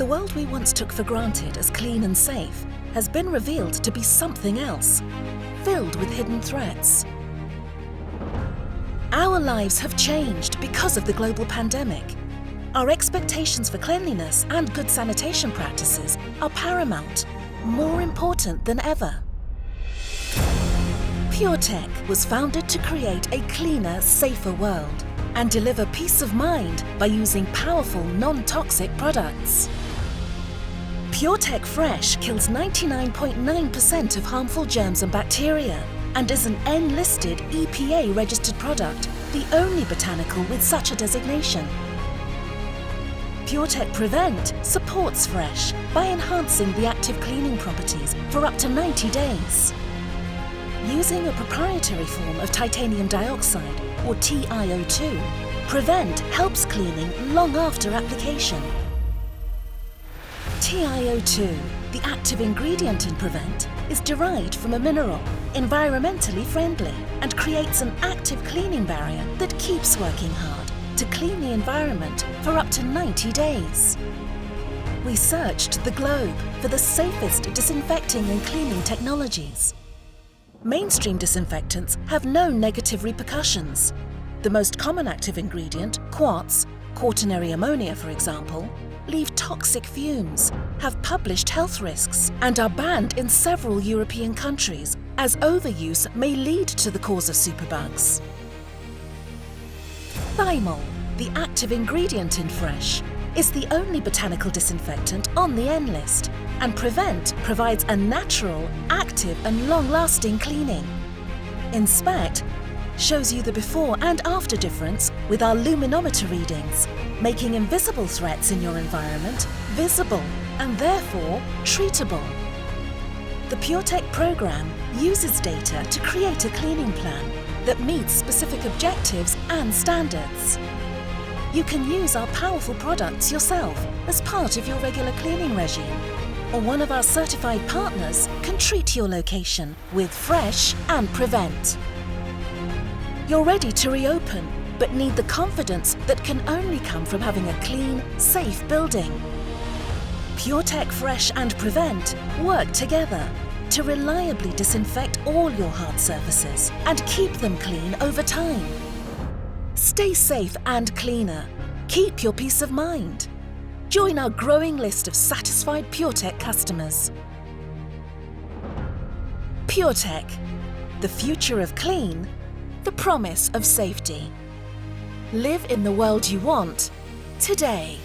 The world we once took for granted as clean and safe has been revealed to be something else, filled with hidden threats. Our lives have changed because of the global pandemic. Our expectations for cleanliness and good sanitation practices are paramount, more important than ever. PURTEQ was founded to create a cleaner, safer world and deliver peace of mind by using powerful, non-toxic products. PURTEQ FRESCH kills 99.9% of harmful germs and bacteria and is an N-listed EPA-registered product, the only botanical with such a designation. PURTEQ PREVNT supports FRESCH by enhancing the active cleaning properties for up to 90 days. Using a proprietary form of titanium dioxide, or TiO2, PREVNT helps cleaning long after application. TiO2, the active ingredient in PREVNT, is derived from a mineral, environmentally friendly, and creates an active cleaning barrier that keeps working hard to clean the environment for up to 90 days. We searched the globe for the safest disinfecting and cleaning technologies. Mainstream disinfectants have no negative repercussions. The most common active ingredient, quartz, quaternary ammonia for example, leave toxic fumes, have published health risks, and are banned in several European countries, as overuse may lead to the cause of superbugs. Thymol, the active ingredient in FRESCH, is the only botanical disinfectant on the N list, and PREVNT provides a natural, active and long-lasting cleaning. Inspect shows you the before and after difference with our luminometer readings, making invisible threats in your environment visible and therefore treatable. The PURTEQ program uses data to create a cleaning plan that meets specific objectives and standards. You can use our powerful products yourself as part of your regular cleaning regime, or one of our certified partners can treat your location with FRESH and PREVNT. You're ready to reopen, but need the confidence that can only come from having a clean, safe building. PURTEQ FRESH and PREVNT work together to reliably disinfect all your hard surfaces and keep them clean over time. Stay safe and cleaner. Keep your peace of mind. Join our growing list of satisfied PURTEQ customers. PURTEQ, the future of clean, the promise of safety. Live in the world you want, today.